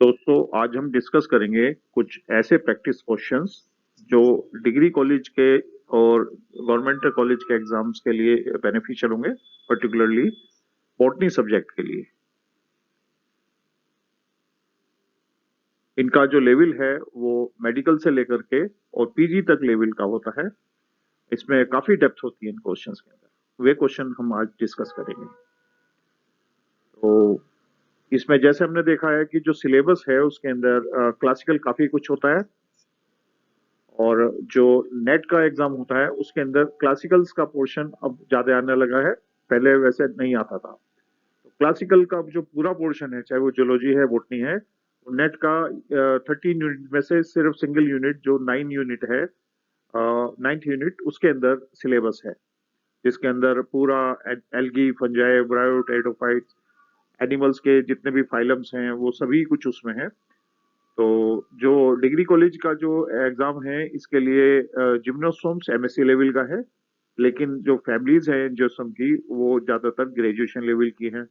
दोस्तों आज हम डिस्कस करेंगे कुछ ऐसे प्रैक्टिस क्वेश्चंस जो डिग्री कॉलेज के और गवर्नमेंट कॉलेज के एग्जाम्स के लिए बेनिफिशियल होंगे, पर्टिकुलरली बॉटनी सब्जेक्ट के लिए। इनका जो लेवल है वो मेडिकल से लेकर के और पीजी तक लेवल का होता है। इसमें काफी डेप्थ होती है इन क्वेश्चंस के अंदर। वे क्वेश्चन हम आज डिस्कस करेंगे। तो इसमें जैसे हमने देखा है कि जो सिलेबस है उसके अंदर क्लासिकल काफी कुछ होता है, और जो नेट का एग्जाम होता है उसके अंदर क्लासिकल्स का पोर्शन अब ज्यादा आने लगा है, पहले वैसे नहीं आता था। तो क्लासिकल का जो पूरा पोर्शन है, चाहे वो जियोलॉजी है, बॉटनी है, नेट का 13 यूनिट में से सिर्फ सिंगल यूनिट जो 9 यूनिट है, 9th यूनिट उसके अंदर सिलेबस है, जिसके अंदर पूरा एल्गी, फंजाई, ब्रायोट, एडोफाइट्स, एनिमल्स के जितने भी फाइलम्स हैं वो सभी कुछ उसमें है। तो जो डिग्री कॉलेज का जो एग्जाम है इसके लिए जिम्नोस्टोम्स एमएससी लेवल का है, लेकिन जो फैमिलीज हैं जियोस्टोम की वो ज्यादातर ग्रेजुएशन लेवल की हैं।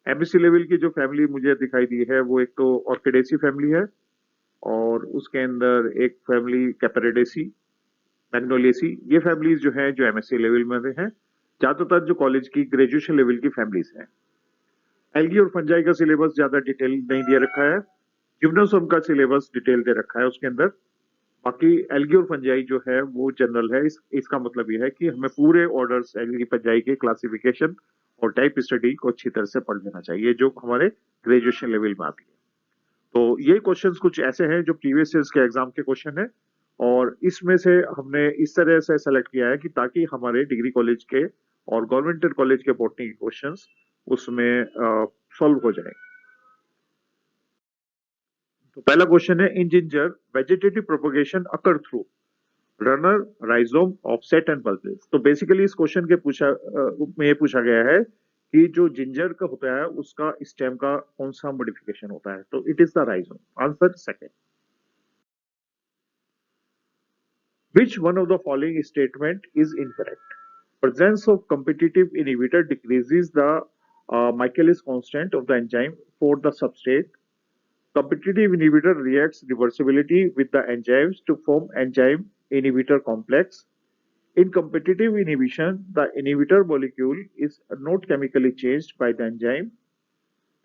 एमएससी लेवल की जो फैमिली मुझे दिखाई दी है वो एक तो ऑर्किडेसी फैमिली है, और उसके अंदर एक फैमिली कैपेरेडेसी, मैग्नोलिएसी। ये फैमिलीज जो है जो एमएससी लेवल में हैं। ज्यादातर जो कॉलेज की ग्रेजुएशन लेवल की फैमिलीज हैं। एल्गी और फंजाई का सिलेबस ज्यादा डिटेल नहीं दिया रखा है। जिम्नोसोम का सिलेबस डिटेल दे रखा है उसके अंदर। बाकी एल्गी और फंजाई जो है वो जनरल है। इसका मतलब ये है कि हमें पूरे ऑर्डर्स एल्गी फंजाई के क्लासिफिकेशन और टाइप स्टडी को अच्छी तरह से पढ़ लेना चाहिए, जो हमारे ग्रेजुएशन लेवल में आती है। तो ये क्वेश्चंस कुछ ऐसे हैं जो प्रीवियस ईयर्स के एग्जाम के क्वेश्चन है, और इसमें से हमने इस तरह से सेलेक्ट किया है कि ताकि हमारे डिग्री कॉलेज के और गवर्नमेंट कॉलेज के बॉटनी के क्वेश्चंस उसमें सॉल्व हो जाए। तो पहला क्वेश्चन है, in ginger vegetative propagation occur through runner, rhizome, offset and pulses. तो बेसिकली इस क्वेश्चन के में ये पूछा गया है कि जो जिंजर का होता है उसका स्टेम का कौन सा मॉडिफिकेशन होता है। तो it is the rhizome. Answer second. Which one of the following statement is incorrect? Presence of competitive inhibitor decreases the Michaelis constant of the enzyme for the substrate. Competitive inhibitor reacts reversibility with the enzymes to form enzyme inhibitor complex. In competitive inhibition, the inhibitor molecule is not chemically changed by the enzyme.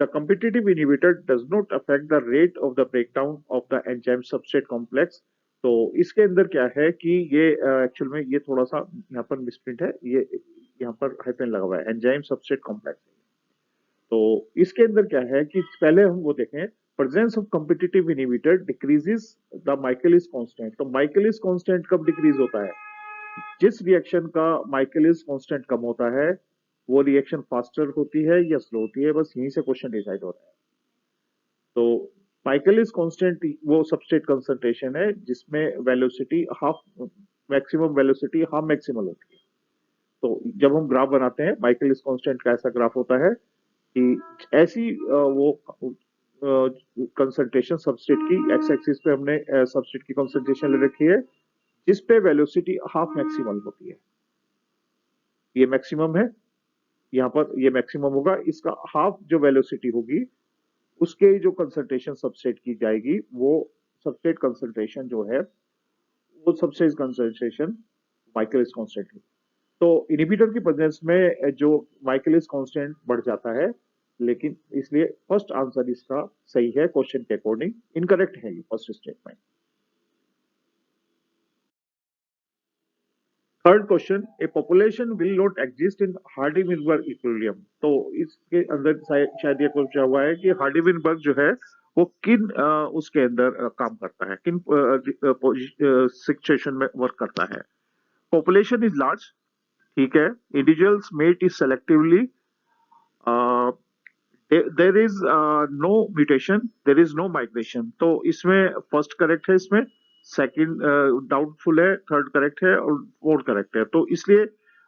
The competitive inhibitor does not affect the rate of the breakdown of the enzyme substrate complex. तो इसके अंदर क्या है कि ये actual में ये थोड़ा सा यहाँ पर मिसप्रिंट है, ये यहाँ पर हाइफन लगा हुआ है, एंजाइम सबस्ट्रेट कॉम्प्लेक्स। तो इसके अंदर क्या है कि पहले हम वो देखें, presence of competitive inhibitor decreases the Michaelis constant. तो माइकलिस कांस्टेंट कब डिक्रीज होता है? जिस रिएक्शन का माइकलिस कांस्टेंट कम होता है वो रिएक्शन फास्टर होती है या स्लो होती है, बस यहीं से क्वेश्चन डिसाइड हो रहा है। तो माइकलिस कांस्टेंट वो सबस्ट्रेट कंसंट्रेशन है जिसमें velocity half maximum velocity half maximal होती है। तो जब हम ग्राफ बनाते हैं माइकलिस कांस्टेंट का ऐसा ग्राफ होता है कि ऐसी वो कंसंट्रेशन सबस्ट्रेट की एक्स एक्सिस पे हमने सबस्ट्रेट की कंसंट्रेशन ले रखी है जिस पे वेलोसिटी हाफ मैक्सिमल होती है। ये मैक्सिमम है, यहाँ पर ये मैक्सिमम होगा, इसका हाफ जो वेलोसिटी होगी उसके जो कंसंट्रेशन सबस्ट्रेट की जाएगी वो सबस्ट्रेट कंसंट्रेशन जो है वो सबस्ट्रेट कंसंट्रेशन माइकलिस कांस्टेंट है। तो इनहिबिटर की प्रेजेंस में जो माइकलिस कांस्टेंट बढ़ जाता है, लेकिन इसलिए फर्स्ट आंसर इसका सही है क्वेश्चन के अकॉर्डिंग। इनकरेक्ट है ये first statement. Third question, A population will not exist in Hardy-Weinberg equilibrium. तो इसके अंदर शायद ये पूछा हुआ है कि हार्डी-विनबर्ग जो है वो किन उसके अंदर काम करता है, किन सिचुएशन में वर्क करता है। पॉपुलेशन इज लार्ज, ठीक है। Individuals mate is selectively, there is no mutation, there is no migration. तो इसमें फर्स्ट करेक्ट है, इसमें सेकंड डाउटफुल है, थर्ड करेक्ट है और फोर्थ करेक्ट है। तो इसलिए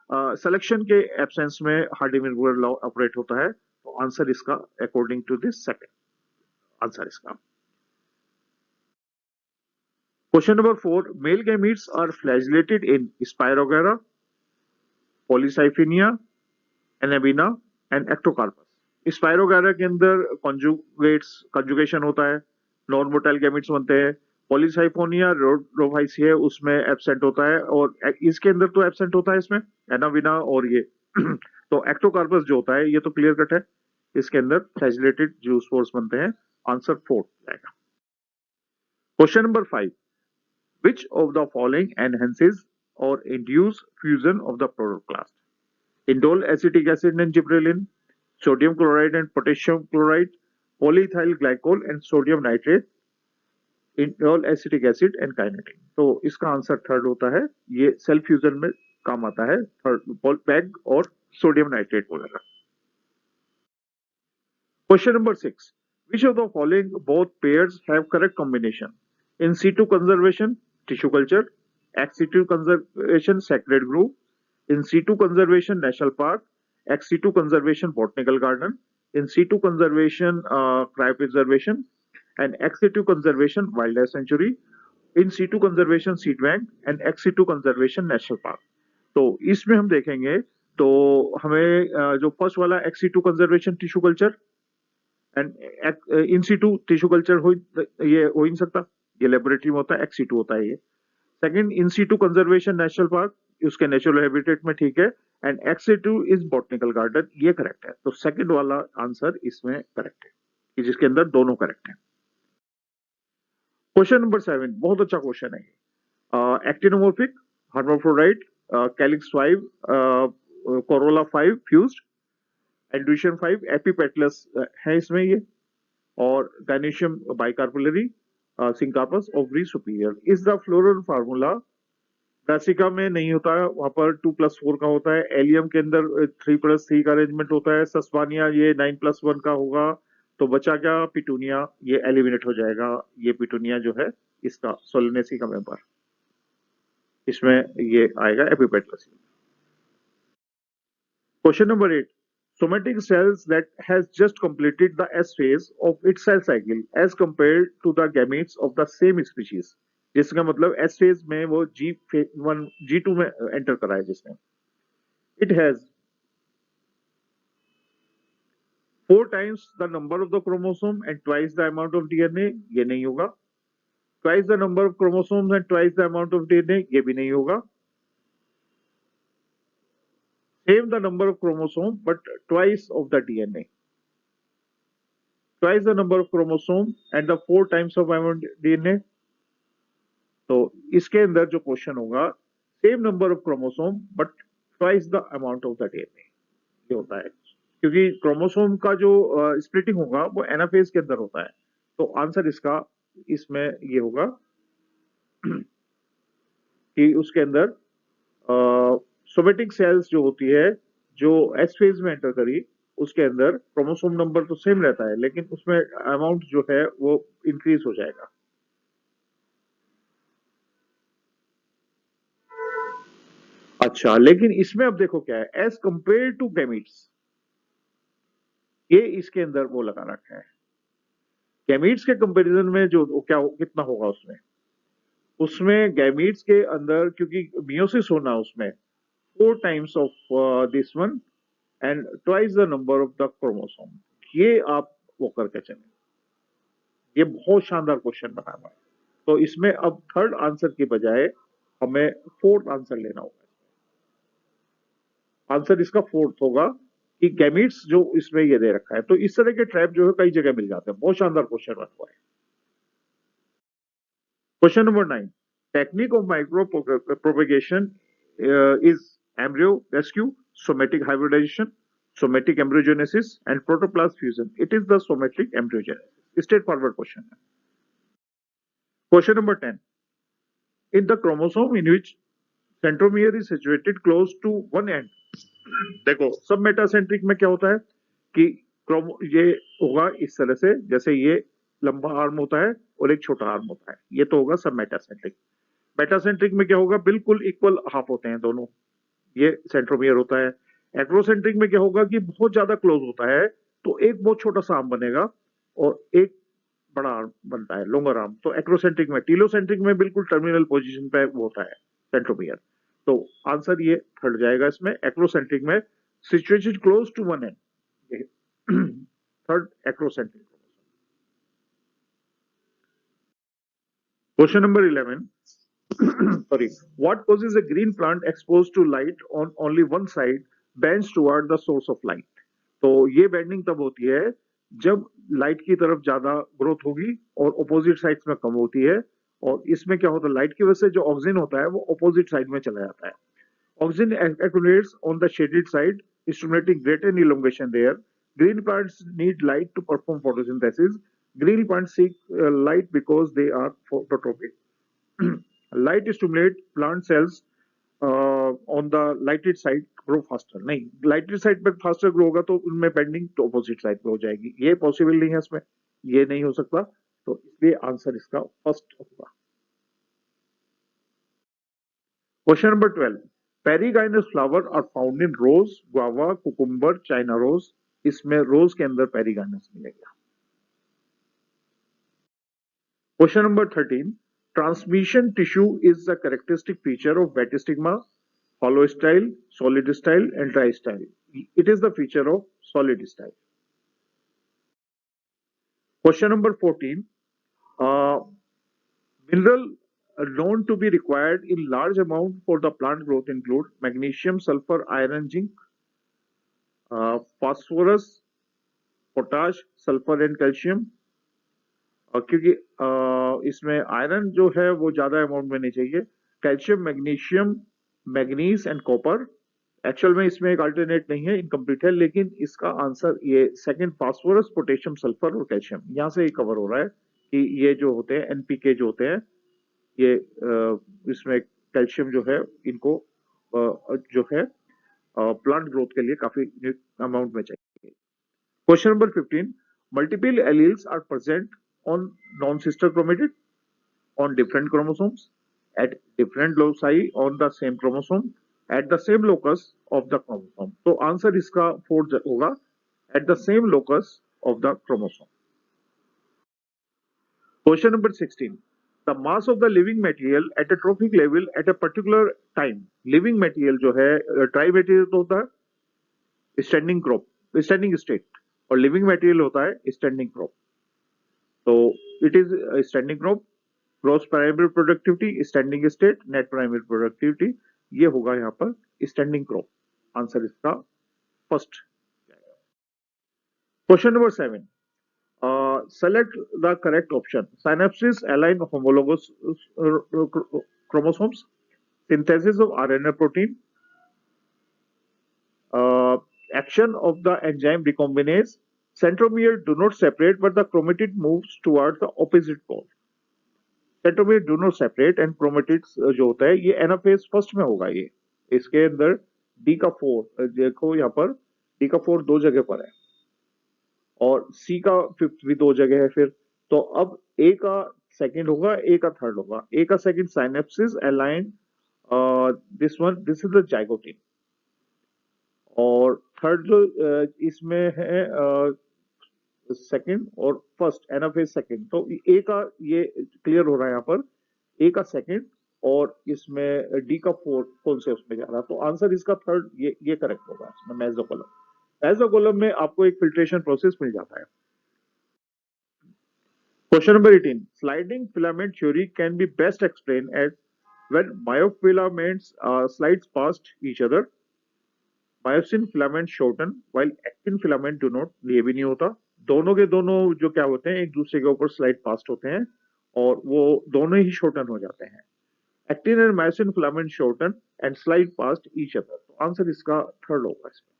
सिलेक्शन के एब्सेंस में हार्डी-विनबर्ग लॉ ऑपरेट होता है। तो आंसर इसका according to this second answer इसका। Question number 4, male gametes are flagellated in Spirogyra, Polysiphonia, Anabaena and Ectocarpus. Spirogyra के अंदर कंजुगेशन होता है, नॉन मोटाइल गैमेट्स बनते हैं। पॉलीसाइफोनिया रोडोफाइसी है, उसमें एब्सेंट होता है, और इसके अंदर तो एब्सेंट होता है इसमें एनाविना और ये तो एक्टोकार्पस जो होता है ये तो क्लियर कट है, इसके अंदर फ्लैजिलेटेड जूस्पोर्स बनते हैं। आंसर 4 जाएगा। Question number 5, which of the following enhances or induce fusion of the product class? Indole acetic acid and gibberellin, sodium chloride and potassium chloride, polyethyl glycol and sodium nitrate, indole acetic acid and kinetin। तो इसका answer third होता है, ये cell fusion में काम आता है, third peg और सोडियम नाइट्रेट बोलेगा। Question number 6. Which of the following both pairs have correct combination? In situ conservation, tissue culture; ex situ conservation, sacred grove; in situ conservation, national park; ex situ conservation, botanical garden; in situ conservation, cryopreservation; and ex situ conservation, wildlife sanctuary; in situ conservation, seed bank; and ex situ conservation, national park। तो इसमें हम देखेंगे तो हमें जो first वाला ex situ conservation tissue culture and in Situ tissue culture ये हो ही नहीं सकता, ये लेबोरेटरी में होता है, एक्स सिटू होता है ये। सेकंड, इन सिटू कंजर्वेशन नेशनल पार्क, उसके नेचुरल हैबिटेट में ठीक है, and ex situ is botanical garden, ये करेक्ट है। तो सेकंड वाला आंसर इसमें करेक्ट है, कि जिसके अंदर दोनों करेक्ट है। क्वेश्चन नंबर 7, बहुत अच्छा क्वेश्चन है। Actinomorphic, hermaphrodite, calyx 5, corolla 5 fused, androecium 5, epipetalous है इसमें ये, और gynoecium bicarpellary, syncarpous ovary superior. Is the floral formula, Brassica में नहीं होता है, वहां पर 2+4 का होता है। एलियम के अंदर 3+3 का अरेंजमेंट होता है। सस्पानिया ये 9+1 का होगा। तो बचा क्या? पिटूनिया, ये एलिमिनेट हो जाएगा। ये पिटूनिया जो है इसका सोलेनेसी का मेंबर, इसमें ये आएगा epipetalous. Question number 8. Somatic cells that has just completed the S phase of its cell cycle as compared to the gametes of the same species. जिसका मतलब S phase में वो G1 G2 में enter करा है जिसने। It has 4 times the number of the chromosome and twice the amount of DNA, ये नहीं होगा। Twice the number of chromosomes and twice the amount of DNA, ये भी नहीं होगा। Same the number of chromosome but twice of the DNA. Twice the number of chromosome and the 4 times of DNA। तो इसके अंदर जो question होगा, same number of chromosome but twice the amount of the DNA, ये होता है। क्योंकि chromosome का जो स्प्लिटिंग होगा वो एनाफेज के अंदर होता है। तो आंसर इसका इसमें ये होगा कि उसके अंदर सोमेटिक सेल्स जो होती है, जो एस फेज में एंटर करी, उसके अंदर क्रोमोसोम नंबर तो सेम रहता है, लेकिन उसमें अमाउंट जो है वो इंक्रीज हो जाएगा। अच्छा, लेकिन इसमें अब देखो क्या है, एज कंपेयर टू गैमीट्स, ये इसके अंदर वो लगा रखा है। गैमीट्स के कंपैरिजन में जो क्या कितना होगा उसमें गैमीट्स के अंदर, क्योंकि मियोसिस होना उसमें 4 times of this one and twice the number of the chromosome, ये आप वो करके चले। ये बहुत शानदार क्वेश्चन बना हुआ है। तो इसमें अब थर्ड आंसर की बजाय हमें फोर्थ आंसर लेना होगा। आंसर इसका फोर्थ होगा कि गैमीट्स जो इसमें ये दे रखा है। तो इस तरह के ट्रैप जो है कई जगह मिल जाते हैं। बहुत शानदार क्वेश्चन बना हुआ है। Question number 9, technique of micropropagation is embryo rescue, somatic hybridization, somatic embryogenesis and protoplast fusion. It is the somatic embryogenesis. Straightforward question है। Question number 10, in the chromosome in which centromere is situated close to one end। देखो सब metacentric में क्या होता है कि ये होगा इस तरह से, जैसे ये लंबा आर्म होता है और एक छोटा आर्म होता है, ये तो होगा सब मेटासेंट्रिक। मेटासेंट्रिक में क्या होगा, बिल्कुल इक्वल हाफ होते हैं दोनों, ये सेंट्रोमियर होता है। एक्रोसेंट्रिक में क्या होगा कि बहुत ज्यादा क्लोज होता है, तो एक बहुत छोटा सा आर्म बनेगा और एक बड़ा आर्म बनता है, लोंगर आर्म। तो एक्रोसेंट्रिक में, टीलोसेंट्रिक में बिल्कुल टर्मिनल पोजीशन पे वो होता है सेंट्रोमियर। तो आंसर ये थर्ड जाएगा इसमें, एक्रोसेंट्रिक में situated close to one end. Third, acrocentric chromosome. Question number 11. Sorry. What causes a green plant exposed to light on only one side bends toward the source of light? तो ये bending तब होती है जब light की तरफ ज्यादा growth होगी और ऑपोजिट साइड्स में कम होती है, और इसमें क्या होता है, लाइट की वजह से जो ऑक्सीजन होता है वो ऑपोजिट साइड में चला जाता है. Oxygen accumulates on the shaded side, stimulating greater elongation there. Green plants need light to perform photosynthesis. Green plants seek light because they are phototropic. Light stimulates plant cells on the lighted side grow faster. नहीं, lighted side पे faster grow होगा तो उनमें bending तो opposite side पे हो जाएगी. ये possible नहीं है इसमें, ये नहीं हो सकता, तो इसलिए आंसर इसका फर्स्ट होगा. Question number 12. Perigynous flower are found in rose, guava, cucumber, China rose. इसमें रोज के अंदर पेरिगाइनस मिलेगा. Question number 13. Transmission tissue is the characteristic feature of wet stigma, hollow style, solid style, and dry style. It is the feature of solid style. Question number 14. Mineral known to be required in large amount for the plant growth include magnesium, sulfur, iron, zinc, phosphorus, potash, sulphur and calcium. क्योंकि इसमें iron जो है वो ज्यादा amount में नहीं चाहिए. Calcium, magnesium, manganese and copper. Actual में इसमें एक अल्टरनेट नहीं है, इनकम्प्लीट है, लेकिन इसका आंसर ये सेकंड, फास्फोरस, पोटेशियम, सल्फर और कैल्शियम, यहां से ही कवर हो रहा है कि ये जो होते हैं एनपीके जो होते हैं, ये इसमें कैल्शियम जो है इनको जो है प्लांट ग्रोथ के लिए काफी अमाउंट में चाहिए. Question number 15. Multiple alleles are present on non-sister chromatid on different chromosomes at different loci on the same chromosome at the same locus of the chromosome. तो आंसर इसका फोर्थ होगा at the same locus of the chromosome. Question number 16. The mass of the living material at a trophic level at a particular time. Living material जो है dry material तो होता है standing crop, standing state, और living material होता है standing crop. तो it is standing crop. Gross primary productivity, standing state, net primary productivity, ये होगा यहाँ पर स्टैंडिंग क्रॉप. आंसर इसका first. Question number 7. Select the correct option. Synapsis align homologous chromosomes, synthesis of RNA protein, action of the enzyme recombinase, centromere do not separate but the chromatid moves towards the opposite pole. Centromere do not separate and chromatids जो होता है ये anaphase first में होगा. ये इसके अंदर D का 4 देखो, यहाँ पर डी का 4 दो जगह पर है और सी का 5th भी दो जगह है. फिर तो अब ए का सेकंड होगा, ए का थर्ड होगा. ए का second synapsis align, this is the zygotene, और थर्ड जो इसमें है सेकंड और फर्स्ट, एनाफेज सेकंड. तो ए का ये क्लियर हो रहा है यहाँ पर, ए का सेकंड और इसमें डी का 4 कौन से उसमें जा रहा है. तो आंसर इसका थर्ड, ये करेक्ट होगा इसमें. मेसोकोलम, मेसोकोलम में आपको एक फिल्ट्रेशन प्रोसेस मिल जाता है. Question number 18. Sliding filament theory can be best explain at when myofilaments slides past each other. Myosin filament shorten while actin filament do not. ये भी नहीं होता. दोनों के दोनों जो क्या होते हैं एक दूसरे के ऊपर स्लाइड पास्ट होते हैं और वो दोनों ही शॉर्टन हो जाते हैं. Actin and myosin filament shorten and slide past each other. तो आंसर इसका थर्ड होगा इसमें.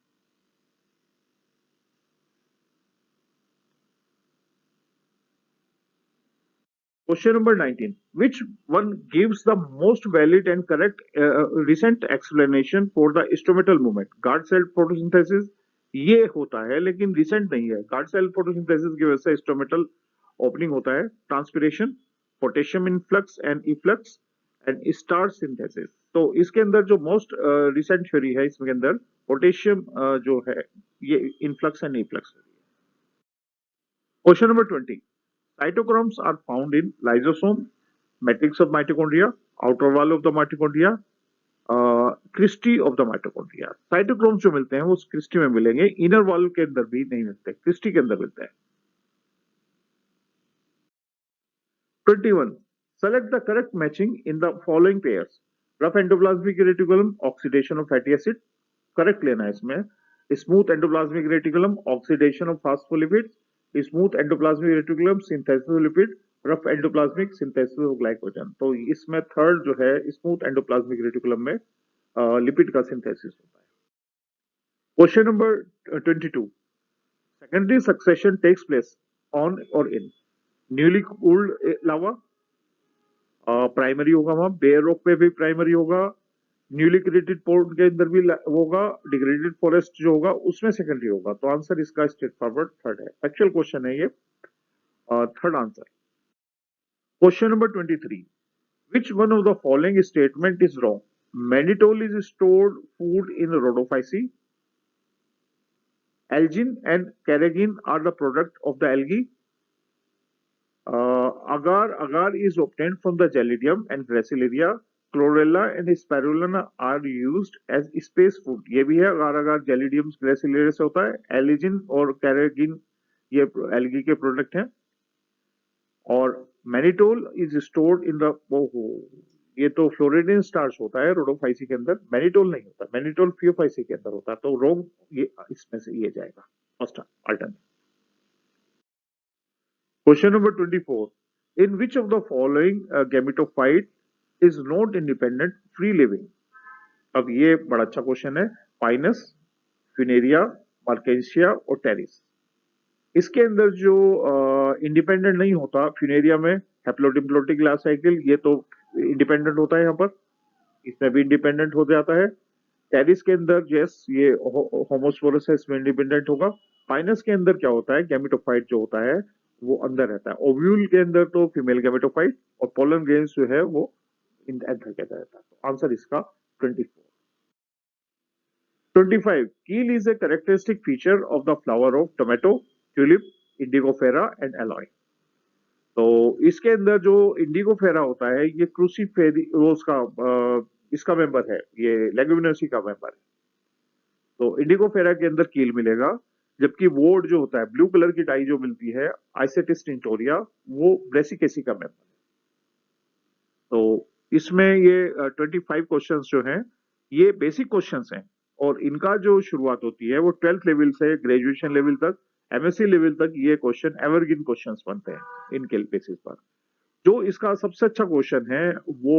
Question number 19. Which one gives the most valid and correct recent explanation for the stomatal movement? Guard cell photosynthesis ये होता है लेकिन recent नहीं है. गार्ड सेल फोटोसिंथेसिस की वजह से स्टोमेटल ओपनिंग होता है. Transpiration, potassium influx and efflux and star synthesis. तो इसके अंदर जो मोस्ट रिसेंट थ्योरी है इसके अंदर पोटेशियम जो है ये influx and efflux. Question number 20. Cytochromes are found in lysosome, matrix of mitochondria, outer wall of the mitochondria, cristae of the mitochondria. Cytochrome जो मिलते हैं वो क्रिस्टी में मिलेंगे, इनर वॉल के अंदर भी नहीं मिलते, क्रिस्टी के अंदर मिलते हैं। 21. Select the correct matching in the following pairs. Rough endoplasmic reticulum, oxidation of fatty acid, correct लेना है इसमें। Smooth endoplasmic reticulum, oxidation of phospholipids, smooth endoplasmic reticulum, synthesis of lipid, rough endoplasmic, synthesis of glycogen। तो इसमें third जो है smooth endoplasmic reticulum में lipid का synthesis होता है। Question number 22. Secondary succession takes place on or in newly cooled lava, primary होगा, वहां बेयर रॉक पे भी प्राइमरी होगा, न्यूली क्रिएटेड पोर्ट के अंदर भी होगा, डिग्रेडेड फॉरेस्ट जो होगा उसमें सेकेंडरी होगा। तो आंसर इसका स्ट्रेट फॉरवर्ड थर्ड है। एक्चुअल क्वेश्चन है ये, third answer. Question number 23. Which one of the following statement is wrong? Mannitol is stored food in Rhodophyceae, algin and carrageenan are the product of the algae, agar is obtained from the Gelidium and Gracilaria, chlorella and spirulina are used as space food। ये भी है, agar Gelidium Gracilaria से होता है, एलिजिन और कैरेगिन ये algae के product हैं, और mannitol is stored in the, ये तो फ्लोरिडिन स्टार्च होता है रोडोफाइसी के अंदर, मैनिटोल नहीं होता, मैनिटोल फियोफाइसी के अंदर होता है। तो रोग ये इसमें से ये जाएगा first alternate. Question number 24. In which of the following gametophyte is not independent free living? अब ये बड़ा अच्छा क्वेश्चन है। पाइनस, फिनेरिया, मार्केशिया और टेरिस। इसके अंदर जो इंडिपेंडेंट नहीं होता, फिनेरिया में हैप्लोडिप्लोटिक लाइफ साइकिल, ये तो इंडिपेंडेंट होता है, यहाँ पर इसमें भी इंडिपेंडेंट हो जाता है। टेरिस के अंदर यस ये होमोस्पोरस है, इसमें इंडिपेंडेंट होगा। पाइनस के अंदर क्या होता है, गैमेटोफाइट जो होता है वो अंदर रहता है। ओव्यूल के अंदर तो फीमेल गैमेटोफाइट और पोलन ग्रेन्स जो है वो अंदर कहता रहता है। तो आंसर इसका 24। 25. Keel is a characteristic feature of the flower of tomato, tulip, Indigofera and alloy. तो इसके अंदर जो इंडिगोफेरा होता है ये क्रूसीफेरी वो उसका इसका मेंबर है, ये लेगुमिनोसी का मेंबर है। तो इंडिगोफेरा के अंदर कील मिलेगा, जबकि वोड जो होता है ब्लू कलर की डाई जो मिलती है आइसेटिस टिंटोरिया, वो ब्रेसिकेसी का मेंबर है। तो इसमें ये 25 क्वेश्चंस जो हैं ये बेसिक क्वेश्चंस हैं, और इनका जो शुरुआत होती है वो 12th लेवल से ग्रेजुएशन लेवल तक, एमएससी लेवल तक ये क्वेश्चन एवरग्रीन क्वेश्चंस बनते हैं इनके बेसिस पर। जो इसका सबसे अच्छा क्वेश्चन है वो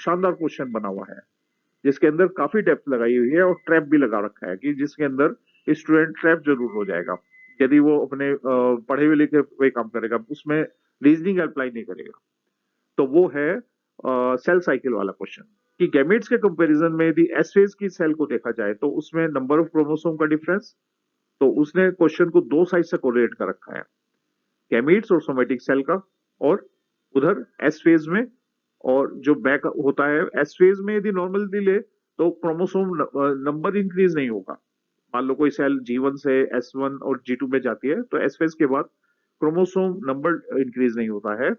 शानदार क्वेश्चन बना हुआ है, जिसके अंदर काफी डेप्थ लगाई हुई है और ट्रैप भी लगा रखा है, कि जिसके अंदर स्टूडेंट ट्रैप जरूर हो जाएगा यदि वो अपने पढ़े हुए लिखे हुए काम करेगा, उसमें रीजनिंग अप्लाई नहीं करेगा। तो वो है सेल साइकिल वाला क्वेश्चन, कि गैमेट्स के कंपैरिजन में यदि एस फेज की सेल को देखा जाए तो उसमें नंबर ऑफ क्रोमोसोम का डिफरेंस, तो उसने क्वेश्चन को दो साइड से कोरिलेट कर रखा है, गैमेट्स और सोमेटिक सेल का, और उधर एस फेज में, और जो बैक होता है एस फेज में यदि नॉर्मली ले तो क्रोमोसोम नंबर इंक्रीज नहीं होगा। मान लो कोई सेल G1 से S1 और G2 में जाती है तो एस फेज के बाद क्रोमोसोम नंबर इंक्रीज नहीं होता है,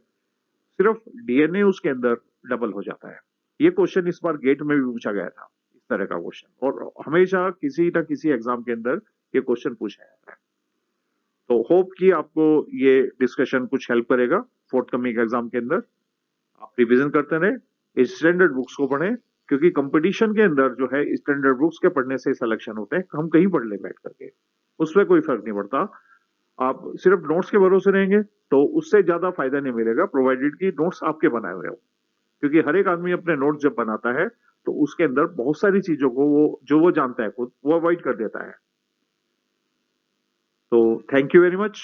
सिर्फ डीएनए उसके अंदर डबल हो जाता है। ये क्वेश्चन इस बार गेट में भी पूछा गया था, इस तरह का क्वेश्चन, और हमेशा किसी न किसी एग्जाम के अंदर ये क्वेश्चन पूछा जाता है। तो होप कि आपको ये डिस्कशन कुछ हेल्प करेगा फोर्थ कमिंग एग्जाम के अंदर। आप रिवीजन करते रहे, स्टैंडर्ड बुक्स को पढ़ें, क्योंकि कंपटीशन के अंदर जो है स्टैंडर्ड बुक्स के पढ़ने से सिलेक्शन होते हैं, हम कहीं पढ़ ले बैठ करके, उसमें कोई फर्क नहीं पड़ता। आप सिर्फ नोट्स के भरोसे रहेंगे तो उससे ज्यादा फायदा नहीं मिलेगा, प्रोवाइडेड कि नोट्स आपके बनाए हुए हो, क्योंकि हर एक आदमी अपने नोट्स जब बनाता है तो उसके अंदर बहुत सारी चीजों को वो जानता है खुद, वो अवॉइड कर देता है। तो थैंक यू वेरी मच।